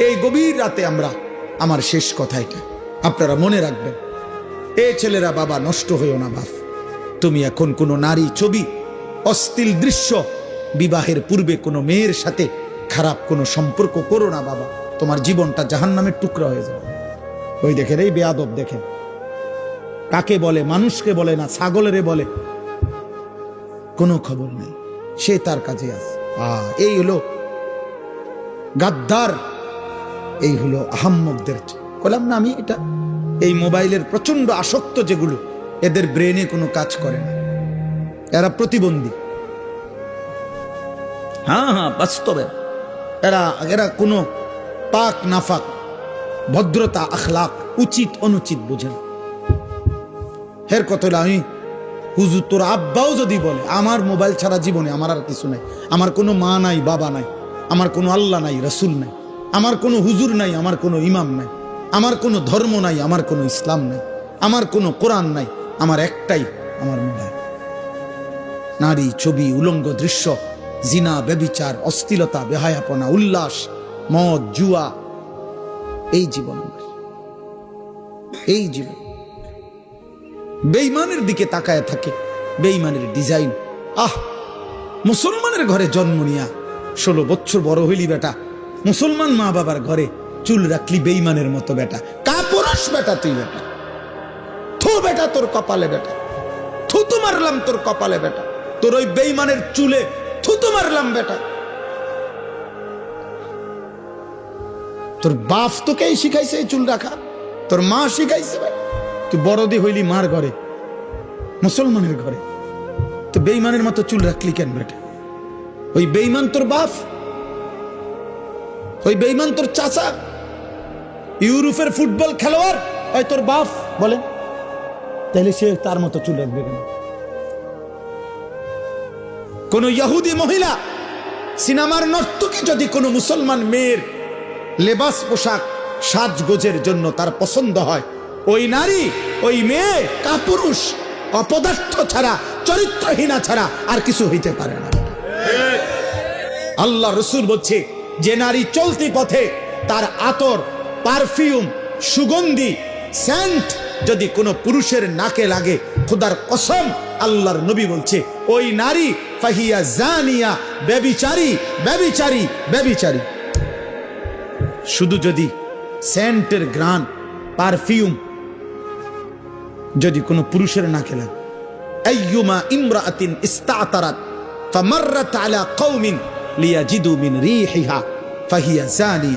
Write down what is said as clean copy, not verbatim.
এই গভীর রাতে আমার শেষ কথা এটা, আপনারা মনে রাখবেন। এ ছেলেরা, বাবা নষ্ট হইও না বাপ। তুমি এখন কোনো নারী ছবি, অশ্লীল দৃশ্য, বিবাহের পূর্বে কোনো মেয়ের সাথে খারাপ কোনো সম্পর্ক করো না বাবা, তোমার জীবনটা জাহান্নামের টুকরা হয়ে যাবে। ওই দেখেন, এই বেয়াদব দেখেন, কাকে বলে, মানুষকে বলে না, ছাগলেরে বলে, কোনো খবর নেই, সে তার কাজে আছে। এই হলো গাদ্দার, এই হলো আহাম্মকদের। বললাম না আমি, এটা এই মোবাইলের প্রচন্ড আসক্ত যেগুলো, এদের ব্রেনে কোনো কাজ করে না, এরা প্রতিবন্ধী। হ্যাঁ, বাস্তবে এরা কোনো পাক নাফাক, ভদ্রতা, আখলাক, উচিত অনুচিত বুঝে না। হের কথা আমি, হুজুর তোর আব্বাও যদি বলে আমার মোবাইল ছাড়া জীবনে আমার আর কিছু নাই, আমার কোনো মা নাই, বাবা নাই, আমার কোনো আল্লাহ নাই, রসুল নাই, আমার কোনো হুজুর নাই, আমার কোনো ইমাম নাই, আমার কোনো ধর্ম নাই, আমার কোনো ইসলাম নাই, আমার কোনো কোরআন নাই, আমার একটাই আমার মোবাইল। নারী ছবি, উলঙ্গ দৃশ্য, জিনা, ব্যভিচার, অশ্লীলতা, বেহায়াপনা, উল্লাস, মদ, জুয়া, এই জীবন, এই জীবন। বেঈমানের দিকে তাকায় থাকে, বেঈমানের ডিজাইন। মুসলমানের ঘরে জন্ম নিয়া 16 বছর বড় হইলি বেটা, মুসলমান মা বাবার ঘরে চুল রাখলি বেঈমানের মতো বেটা, কাপুরুষ বেটা তুই বেটা। থু বেটা তোর কপালে বেটা, থুতু মারলাম তোর কপালে বেটা, তোর ওই বেঈমানের চুলে থুতু মারলাম বেটা। তোর বাপ তোকেই শিখাইছে এই চুল রাখা, তোর মা শিখাইছে বেটা। তুই বড়দি হইলি মার ঘরে, মুসলমানের ঘরে, তো বেঈমানের মতো চুল রাখলি কেন বেটা? ওই বেঈমান তোর বাপ, ওই বেঈমান তোর চাচা, ইউরোপের ফুটবল খেলোয়াড় ওই তোর বাপ বলে, তাহলে সে তার মতো চুল রাখবে কেন? কোন ইহুদি মহিলা, সিনেমার নর্তকী যদি কোনো মুসলমান মেয়ের লেবাস, পোশাক, সাজগোজের জন্য তার পছন্দ হয়, ওই নারী, ওই মেয়ে কাপুরুষ, অপদার্থ ছাড়া, চরিত্রহীনা ছাড়া আর কিছু হইতে পারে না। আল্লাহ রসুল বলছে, যে নারী চলতি পথে তার আতর, পারফিউম, সুগন্ধি, সেন্ট যদি কোনো পুরুষের নাকে লাগে, খোদার কসম আল্লাহর নবী বলছে ওই নারী ফাহিয়া জানিয়া, ব্যভিচারী, ব্যভিচারী, ব্যভিচারী। শুধু যদি সেন্টের গ্রান, পারফিউম যদি কোনো পুরুষের নাকে লাগে, আইয়ুমা ইমরাআতিন ইস্তাতারাত ফামাররাত আলা কওমিন লিয়াজিদু মিন রিহিহা ফাহিয়া জানিয়া।